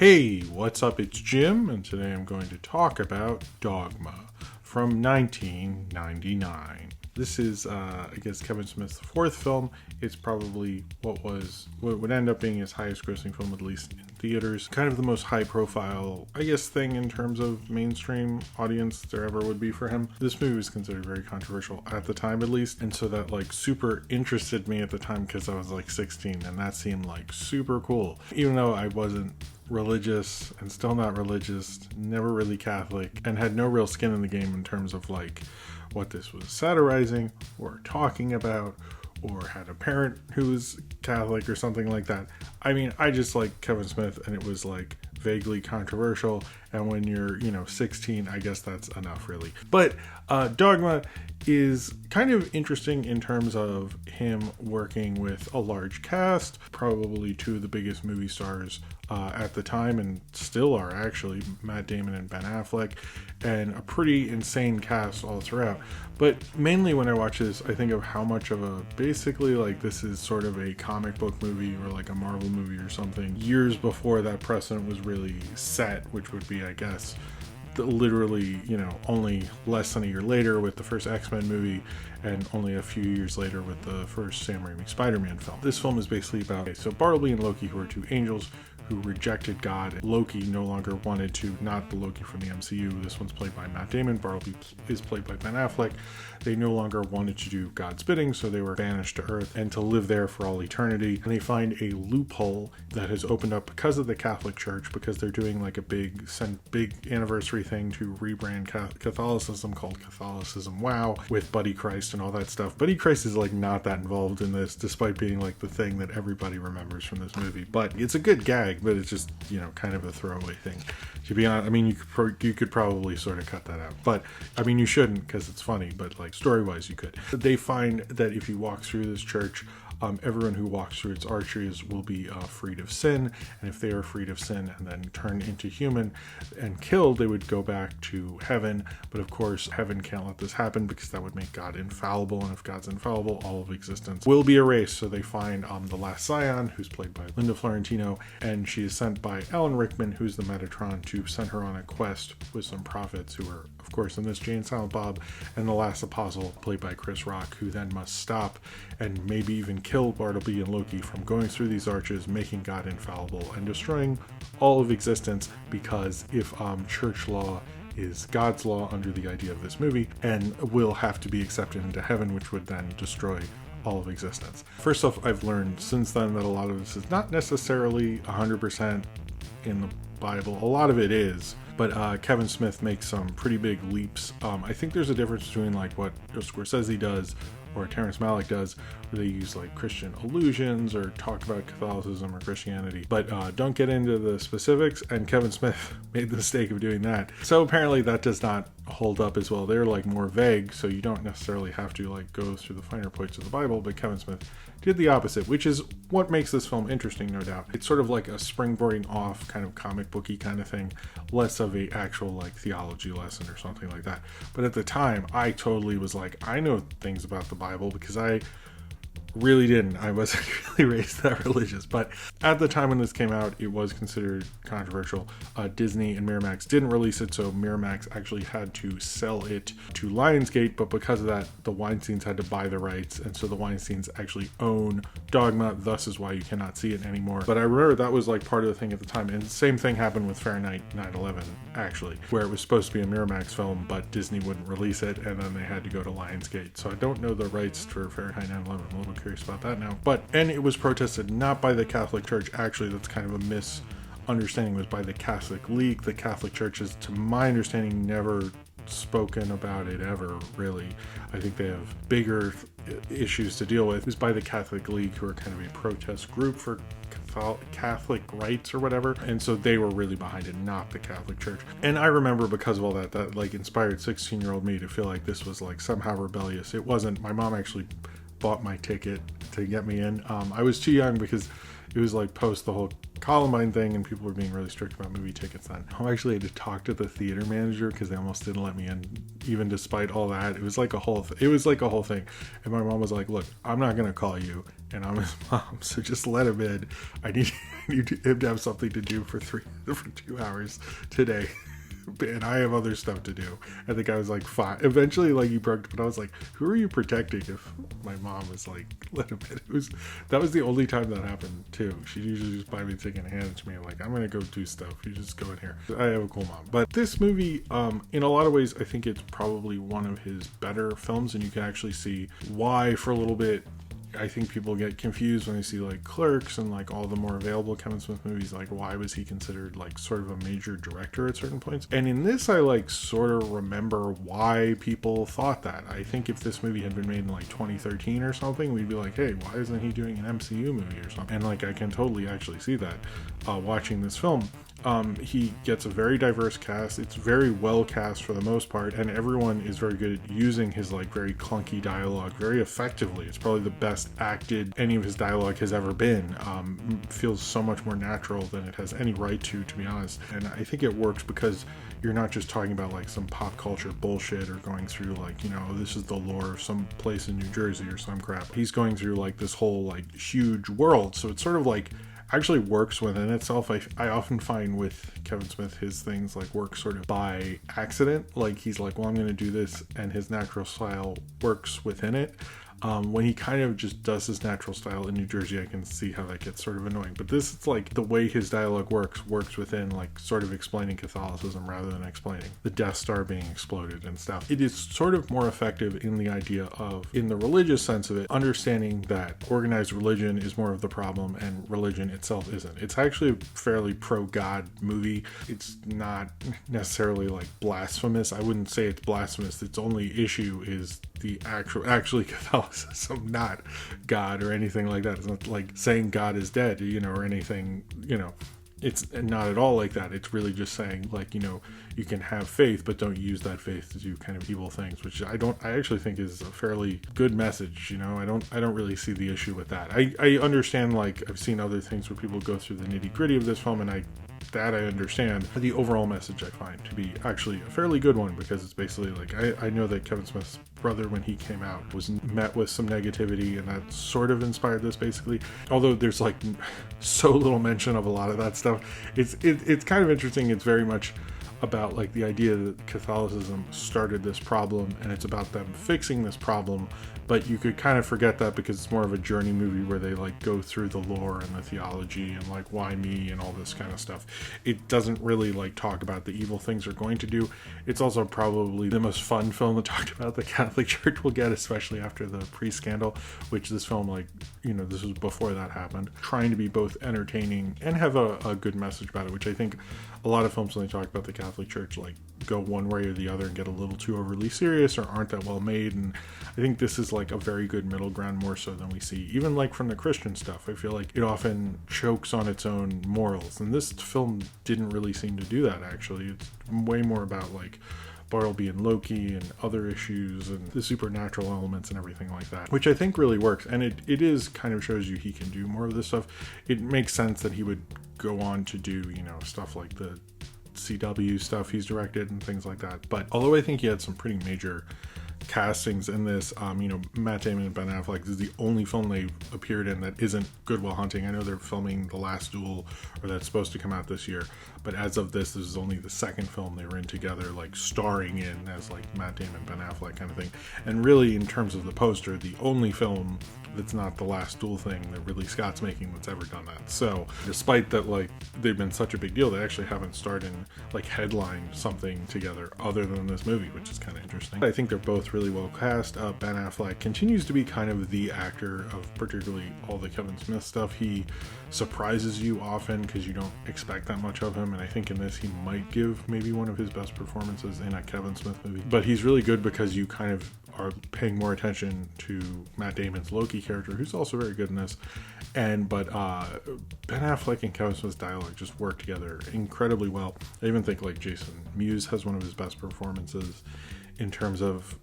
Hey, what's up? It's Jim, and today I'm going to talk about Dogma from 1999. This is, I guess, Kevin Smith's fourth film. It's probably what would end up being his highest grossing film, at least in theaters. Kind of the most high profile, I guess, thing in terms of mainstream audience there ever would be for him. This movie was considered very controversial at the time, at least. And so that super interested me at the time because I was 16 and that seemed super cool. Even though I wasn't religious and still not religious, never really Catholic, and had no real skin in the game in terms of what this was satirizing or talking about, or had a parent who was Catholic or something like that. I mean, I just like Kevin Smith, and it was vaguely controversial, and when you're 16, I guess that's enough, really. But Dogma is kind of interesting in terms of him working with a large cast, probably two of the biggest movie stars at the time, and still are actually, Matt Damon and Ben Affleck, and a pretty insane cast all throughout. But mainly when I watch this, I think of how much of a, basically this is sort of a comic book movie or a Marvel movie or something, years before that precedent was really set, which would be, I guess, literally, only less than a year later with the first X-Men movie, and only a few years later with the first Sam Raimi Spider-Man film. This film is basically about, so Bartleby and Loki, who are two angels who rejected God. Loki no longer wanted to, not the Loki from the MCU, this one's played by Matt Damon, Bartleby is played by Ben Affleck. They no longer wanted to do God's bidding, so they were banished to Earth and to live there for all eternity. And they find a loophole that has opened up because of the Catholic Church, because they're doing a big anniversary thing to rebrand Catholicism called Catholicism Wow, with Buddy Christ and all that stuff. Buddy Christ is not that involved in this, despite being the thing that everybody remembers from this movie. But it's a good gag, but it's just, kind of a throwaway thing. To be honest, I mean, you could probably sort of cut that out. But, I mean, you shouldn't, because it's funny, but story-wise you could. They find that if you walk through this church, everyone who walks through its arches will be freed of sin, and if they are freed of sin and then turned into human and killed, they would go back to heaven. But of course, heaven can't let this happen because that would make God infallible, and if God's infallible, all of existence will be erased. So they find the last Scion, who's played by Linda Florentino, and she is sent by Alan Rickman, who's the Metatron, to send her on a quest with some prophets who are, of course, in this, Jay and Silent Bob, and the last apostle, played by Chris Rock, who then must stop and maybe even kill Bartleby and Loki from going through these arches, making God infallible, and destroying all of existence, because if church law is God's law under the idea of this movie, and will have to be accepted into heaven, which would then destroy all of existence. First off, I've learned since then that a lot of this is not necessarily 100% in the Bible. A lot of it is, but Kevin Smith makes some pretty big leaps. I think there's a difference between what Scorsese does or Terrence Malick does, where they use Christian allusions or talk about Catholicism or Christianity, but don't get into the specifics, and Kevin Smith made the mistake of doing that. So apparently that does not hold up as well. They're more vague, so you don't necessarily have to go through the finer points of the Bible, but Kevin Smith did the opposite, which is what makes this film interesting, no doubt. It's sort of a springboarding off kind of comic booky kind of thing, less of a actual theology lesson or something like that. But at the time, I totally was I know things about the Bible, because I really didn't. I wasn't really raised that religious, but at the time when this came out, it was considered controversial. Disney and Miramax didn't release it, so Miramax actually had to sell it to Lionsgate, but because of that, the Weinsteins had to buy the rights, and so the Weinsteins actually own Dogma, thus is why you cannot see it anymore. But I remember that was part of the thing at the time, and the same thing happened with Fahrenheit 9/11, actually, where it was supposed to be a Miramax film, but Disney wouldn't release it, and then they had to go to Lionsgate. So I don't know the rights for Fahrenheit 9/11. I'm a little curious about that now. And it was protested not by the Catholic Church. Actually, that's kind of a misunderstanding. It was by the Catholic League. The Catholic Church has, to my understanding, never spoken about it ever, really. I think they have bigger issues to deal with. It was by the Catholic League, who are kind of a protest group for Catholic rights or whatever, and so they were really behind it, not the Catholic Church. And I remember, because of all that inspired 16-year-old me to feel this was somehow rebellious. It wasn't. My mom actually bought my ticket to get me in. I was too young, because it was like post the whole Columbine thing, and people were being really strict about movie tickets then. I actually had to talk to the theater manager because they almost didn't let me in, even despite all that. It was like a whole thing. And my mom was like, look, I'm not going to call you, and I'm his mom, so just let him in. I need him to have something to do for 2 hours today. And I have other stuff to do. I think I was like 5. Eventually, like, you broke, but I was like, who are you protecting if my mom was like, let him in? That was the only time that happened too. She'd usually just buy me a ticket and hand it to me, like, I'm gonna go do stuff, you just go in here. I have a cool mom. But this movie, in a lot of ways, I think it's probably one of his better films, and you can actually see why for a little bit. I think people get confused when they see like Clerks and like all the more available Kevin Smith movies, like why was he considered like sort of a major director at certain points. And in this, I like sort of remember why people thought that. I think if this movie had been made in like 2013 or something, we'd be like, hey, why isn't he doing an MCU movie or something? And like I can totally actually see that watching this film. He gets a very diverse cast. It's very well cast for the most part, and everyone is very good at using his like very clunky dialogue very effectively. It's probably the best acted any of his dialogue has ever been. Feels so much more natural than it has any right to be honest. And I think it works because you're not just talking about like some pop culture bullshit or going through like, you know, this is the lore of some place in New Jersey or some crap. He's going through like this whole like huge world, so it's sort of like actually works within itself. I often find with Kevin Smith, his things like work sort of by accident. Like he's like, well, I'm going to do this, and his natural style works within it. When he kind of just does his natural style in New Jersey, I can see how that gets sort of annoying. But this, it's like the way his dialogue works within like sort of explaining Catholicism rather than explaining the Death Star being exploded and stuff. It is sort of more effective in the idea of, in the religious sense of it, understanding that organized religion is more of the problem and religion itself isn't. It's actually a fairly pro-God movie. It's not necessarily like blasphemous. I wouldn't say it's blasphemous. Its only issue is the actually Catholicism, not God or anything like that. It's not like saying God is dead, you know, or anything, you know. It's not at all like that. It's really just saying like, you know, you can have faith, but don't use that faith to do kind of evil things, which I actually think is a fairly good message. You know, I don't really see the issue with that. I understand, like, I've seen other things where people go through the nitty gritty of this film, and I understand. The overall message I find to be actually a fairly good one, because it's basically like, I know that Kevin Smith's brother, when he came out, was met with some negativity, and that sort of inspired this basically. Although there's like so little mention of a lot of that stuff. It's kind of interesting. It's very much about like the idea that Catholicism started this problem, and it's about them fixing this problem. But you could kind of forget that because it's more of a journey movie where they like go through the lore and the theology and like why me and all this kind of stuff. It doesn't really like talk about the evil things they're going to do. It's also probably the most fun film to talk about the Catholic Church will get, especially after the pre-scandal, which this film, like, you know, this was before that happened, trying to be both entertaining and have a good message about it, which I think a lot of films when they talk about the Catholic Church like go one way or the other and get a little too overly serious or aren't that well made. And I think this is like a very good middle ground, more so than we see even like from the Christian stuff. I feel like it often chokes on its own morals, and this film didn't really seem to do that. Actually, it's way more about like Bartleby and Loki and other issues and the supernatural elements and everything like that, which I think really works. And it is kind of shows you he can do more of this stuff. It makes sense that he would go on to do, you know, stuff like the CW stuff he's directed and things like that. But although I think he had some pretty major castings in this, you know, Matt Damon and Ben Affleck, this is the only film they appeared in that isn't Good Will Hunting. I know they're filming The Last Duel, or that's supposed to come out this year, but as of this is only the second film they were in together, like starring in as like Matt Damon, Ben Affleck kind of thing. And really, in terms of the poster, the only film that's not The Last Duel thing that Ridley Scott's making that's ever done that. So despite that, like, they've been such a big deal, they actually haven't starred in like headline something together other than this movie, which is kind of interesting. I think they're both really well cast. Ben Affleck continues to be kind of the actor of particularly all the Kevin Smith stuff. He surprises you often because you don't expect that much of him, and I think in this he might give maybe one of his best performances in a Kevin Smith movie. But he's really good because you kind of are paying more attention to Matt Damon's Loki character, who's also very good in this. But Ben Affleck and Kevin Smith's dialogue just work together incredibly well. I even think like Jason Mewes has one of his best performances in terms of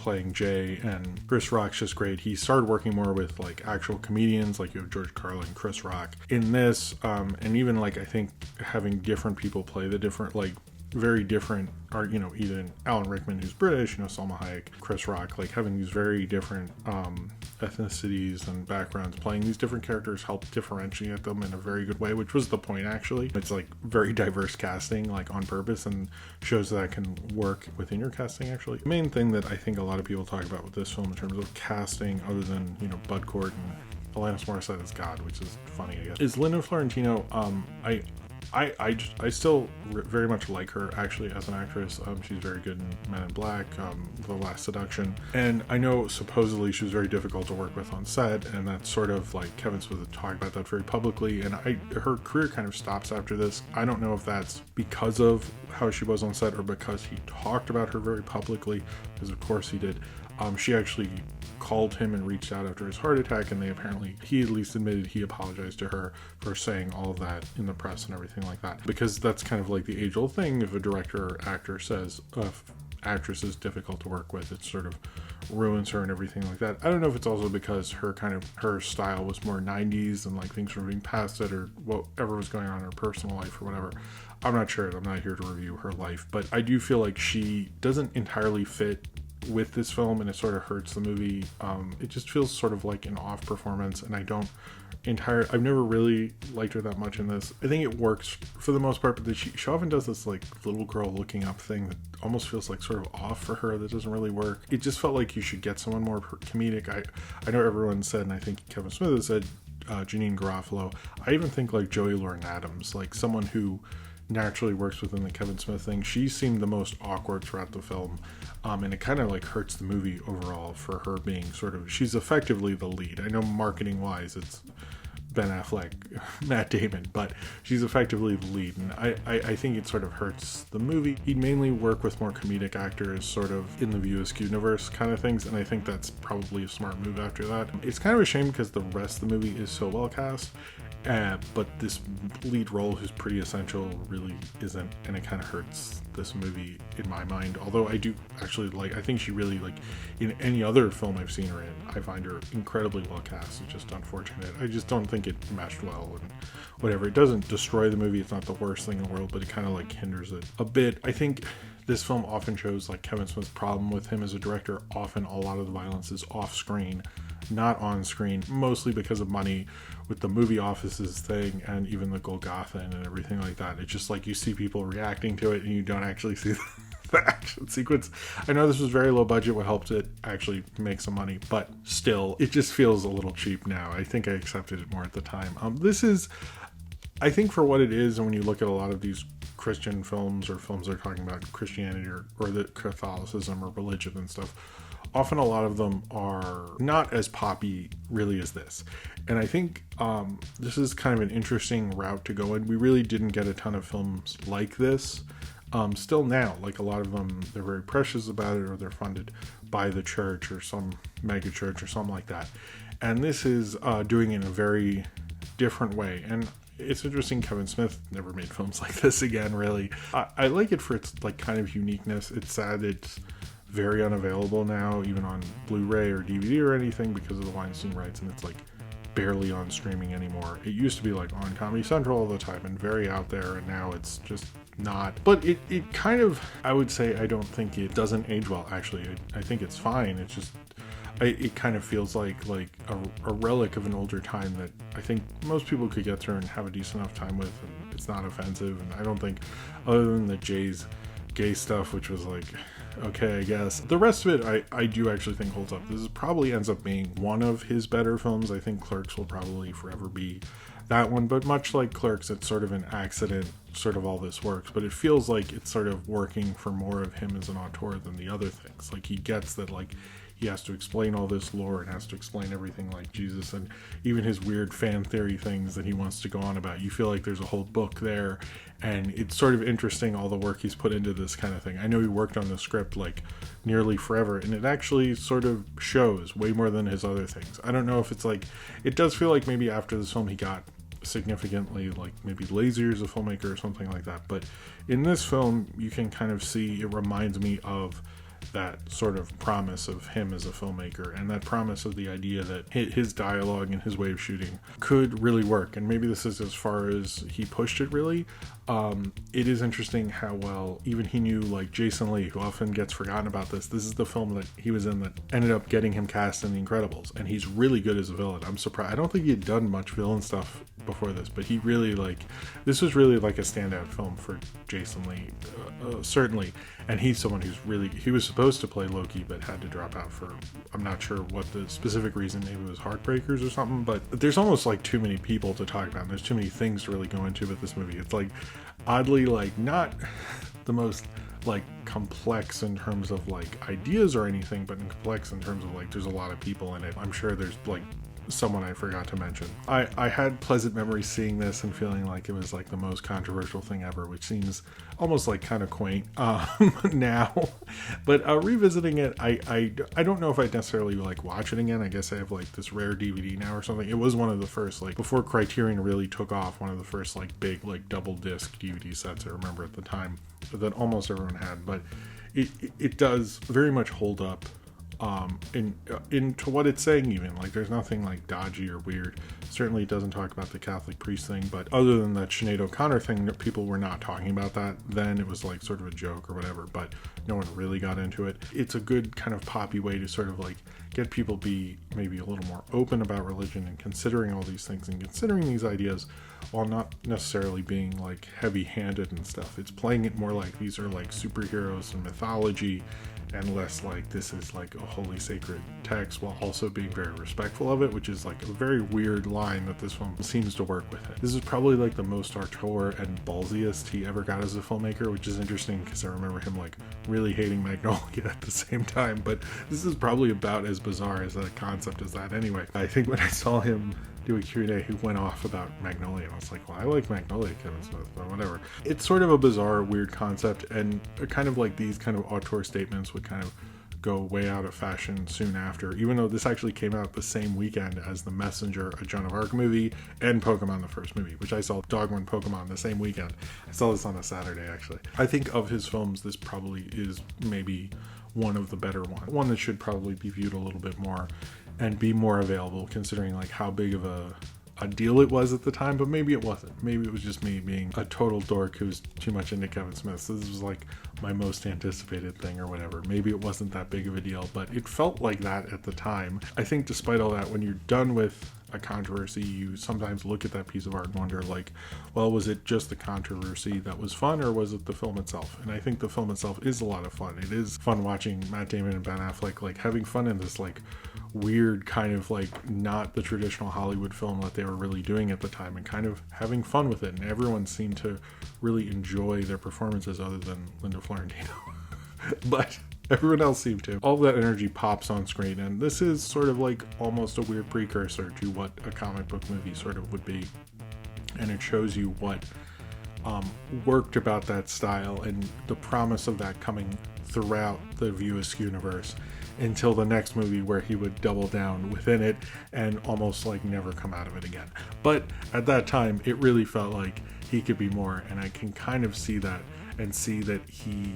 playing Jay, and Chris Rock's just great. He started working more with like actual comedians, like you have George Carlin, Chris Rock. In this, and even like I think having different people play the different, like very different, or you know, even Alan Rickman, who's British, you know, Salma Hayek, Chris Rock, like having these very different ethnicities and backgrounds playing these different characters help differentiate them in a very good way, which was the point actually. It's like very diverse casting, like on purpose, and shows that can work within your casting actually. The main thing that I think a lot of people talk about with this film in terms of casting, other than, you know, Bud Cort and Alanis Morissette as God, which is funny I guess, is Linda Florentino. I still very much like her actually as an actress. She's very good in Men in Black, The Last Seduction, and I know supposedly she was very difficult to work with on set, and that's sort of like Kevin Smith had talked about that very publicly, and her career kind of stops after this. I don't know if that's because of how she was on set or because he talked about her very publicly, because of course he did. She actually called him and reached out after his heart attack, and he at least admitted he apologized to her for saying all of that in the press and everything like that, because that's kind of like the age-old thing. If a director or actor says actress is difficult to work with, it sort of ruins her and everything like that. I don't know if it's also because her style was more 90s and like things were being passed it, or whatever was going on in her personal life or whatever. I'm not sure. I'm not here to review her life, but I do feel like she doesn't entirely fit with this film, and it sort of hurts the movie. It just feels sort of like an off performance, and I've never really liked her that much in this. I think it works for the most part, but she often does this like little girl looking up thing that almost feels like sort of off for her, that doesn't really work. It just felt like you should get someone more comedic. I know everyone said, and I think Kevin Smith has said, Janine Garofalo. I even think like Joey Lauren Adams, like someone who naturally works within the Kevin Smith thing. She seemed the most awkward throughout the film, and it kind of like hurts the movie overall for her being sort of, she's effectively the lead. I know marketing wise it's Ben Affleck, Matt Damon, but she's effectively the lead, and I think it sort of hurts the movie. He'd mainly work with more comedic actors sort of in the View Askew universe kind of things, and I think that's probably a smart move after that. It's kind of a shame because the rest of the movie is so well cast, but this lead role, who's pretty essential, really isn't, and it kind of hurts this movie in my mind. Although I do actually I think she really, like in any other film I've seen her in, I find her incredibly well cast. It's just unfortunate. I just don't think it meshed well, and whatever. It doesn't destroy the movie. It's not the worst thing in the world, but it kind of like hinders it a bit. I think this film often shows like Kevin Smith's problem with him as a director. Often a lot of the violence is off screen, not on screen, mostly because of money, with the movie offices thing and even the Golgotha and everything like that. It's just like you see people reacting to it and you don't actually see the action sequence. I know this was very low budget, what helped it actually make some money, but still, it just feels a little cheap now. I think I accepted it more at the time. This is, I think for what it is, and when you look at a lot of these Christian films or films that are talking about Christianity or the Catholicism or religion and stuff, often a lot of them are not as poppy really as this. And I think this is kind of an interesting route to go in. We really didn't get a ton of films like this. Still now, like a lot of them, they're very precious about it, or they're funded by the church or some mega church or something like that. And this is doing it in a very different way. And it's interesting, Kevin Smith never made films like this again, really. I like it for its like kind of uniqueness. It's sad it's very unavailable now, even on Blu-ray or DVD or anything, because of the Weinstein rights, and it's like barely on streaming anymore. It used to be like on Comedy Central all the time and very out there, and now it's just not. But it kind of, I would say, I don't think it doesn't age well, actually. I think it's fine. It's just, it kind of feels like a relic of an older time that I think most people could get through and have a decent enough time with, and it's not offensive. And I don't think, other than the Jay's gay stuff, which was like, okay, I guess, the rest of it I do actually think holds up. This probably ends up being one of his better films. I think Clerks will probably forever be that one, but much like Clerks, it's sort of an accident, sort of all this works, but it feels like it's sort of working for more of him as an auteur than the other things. Like he gets that, like, he has to explain all this lore and has to explain everything like Jesus, and even his weird fan theory things that he wants to go on about. You feel like there's a whole book there, and it's sort of interesting all the work he's put into this kind of thing. I know he worked on the script like nearly forever, and it actually sort of shows way more than his other things. I don't know if it's like, it does feel like maybe after this film he got significantly like maybe lazier as a filmmaker or something like that, but in this film you can kind of see, it reminds me of that sort of promise of him as a filmmaker, and that promise of the idea that his dialogue and his way of shooting could really work. And maybe this is as far as he pushed it, really. It is interesting how well even he knew, like Jason Lee, who often gets forgotten about this is the film that he was in that ended up getting him cast in The Incredibles, and he's really good as a villain. I'm surprised. I don't think he had done much villain stuff before this, but he really, this was really like a standout film for Jason Lee, certainly. And he's someone he was supposed to play Loki, but had to drop out for, I'm not sure what the specific reason, maybe it was Heartbreakers or something, but there's almost like too many people to talk about, and there's too many things to really go into with this movie. It's like, oddly, like not the most like complex in terms of like ideas or anything, but complex in terms of like there's a lot of people in it. I'm sure there's like someone I forgot to mention. I had pleasant memories seeing this and feeling like it was like the most controversial thing ever, which seems almost like kind of quaint now. But revisiting it, I don't know if I'd necessarily like watch it again. I guess I have like this rare DVD now or something. It was one of the first, like before Criterion really took off, one of the first like big like double disc DVD sets I remember at the time that almost everyone had. But it does very much hold up into what it's saying. Even like there's nothing like dodgy or weird. Certainly it doesn't talk about the Catholic priest thing, but other than that Sinead O'Connor thing, people were not talking about that then. It was like sort of a joke or whatever, but no one really got into it. It's a good kind of poppy way to sort of like get people be maybe a little more open about religion and considering all these things and considering these ideas, while not necessarily being like heavy-handed and stuff. It's playing it more like these are like superheroes and mythology, and less like this is like a holy sacred text, while also being very respectful of it, which is like a very weird line that this film seems to work with it. This is probably like the most auteur and ballsiest he ever got as a filmmaker, which is interesting because I remember him like really hating Magnolia at the same time, but this is probably about as bizarre as a concept as that anyway. I think when I saw him do a Q&A, he went off about Magnolia, and I was like, well, I like Magnolia, Kevin Smith, but whatever. It's sort of a bizarre, weird concept, and kind of like these kind of auteur statements would kind of go way out of fashion soon after, even though this actually came out the same weekend as The Messenger, a Joan of Arc movie, and Pokemon the first movie, which I saw Dogma and Pokemon the same weekend. I saw this on a Saturday, actually. I think of his films, this probably is maybe one of the better ones. One that should probably be viewed a little bit more and be more available, considering like how big of a deal it was at the time, but maybe it wasn't. Maybe it was just me being a total dork who's too much into Kevin Smith. So this was like my most anticipated thing or whatever. Maybe it wasn't that big of a deal, but it felt like that at the time. I think despite all that, when you're done with a controversy, you sometimes look at that piece of art and wonder like, well, was it just the controversy that was fun, or was it the film itself? And I think the film itself is a lot of fun. It is fun watching Matt Damon and Ben Affleck like having fun in this like weird kind of like not the traditional Hollywood film that they were really doing at the time, and kind of having fun with it. And everyone seemed to really enjoy their performances other than Linda Florentino. But everyone else seemed to. All that energy pops on screen, and this is sort of like almost a weird precursor to what a comic book movie sort of would be. And it shows you what worked about that style and the promise of that coming throughout the View Askew universe until the next movie, where he would double down within it and almost like never come out of it again. But at that time, it really felt like he could be more, and I can kind of see that and see that he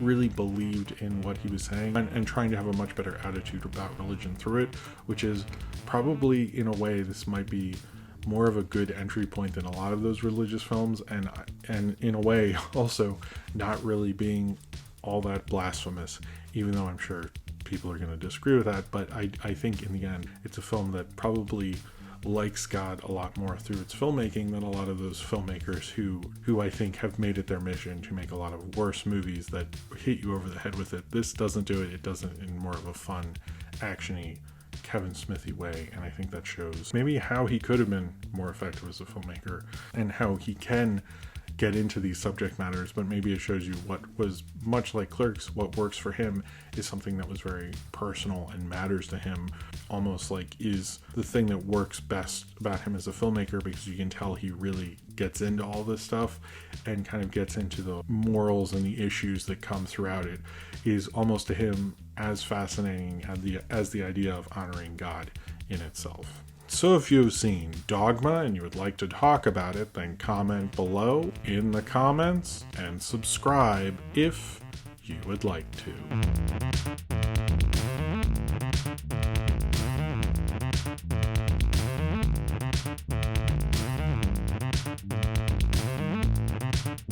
really believed in what he was saying and trying to have a much better attitude about religion through it, which is probably, in a way, this might be more of a good entry point than a lot of those religious films, and in a way also not really being all that blasphemous, even though I'm sure people are going to disagree with that. But I think in the end it's a film that probably likes God a lot more through its filmmaking than a lot of those filmmakers who I think have made it their mission to make a lot of worse movies that hit you over the head with it. This doesn't do it. It does it in more of a fun, actiony, Kevin Smithy way, and I think that shows maybe how he could have been more effective as a filmmaker and how he can get into these subject matters, but maybe it shows you what was, much like Clerks, what works for him is something that was very personal and matters to him, almost like is the thing that works best about him as a filmmaker, because you can tell he really gets into all this stuff and kind of gets into the morals and the issues that come throughout it, is almost to him as fascinating as the idea of honoring God in itself. So if you've seen Dogma and you would like to talk about it, then comment below in the comments and subscribe if you would like to.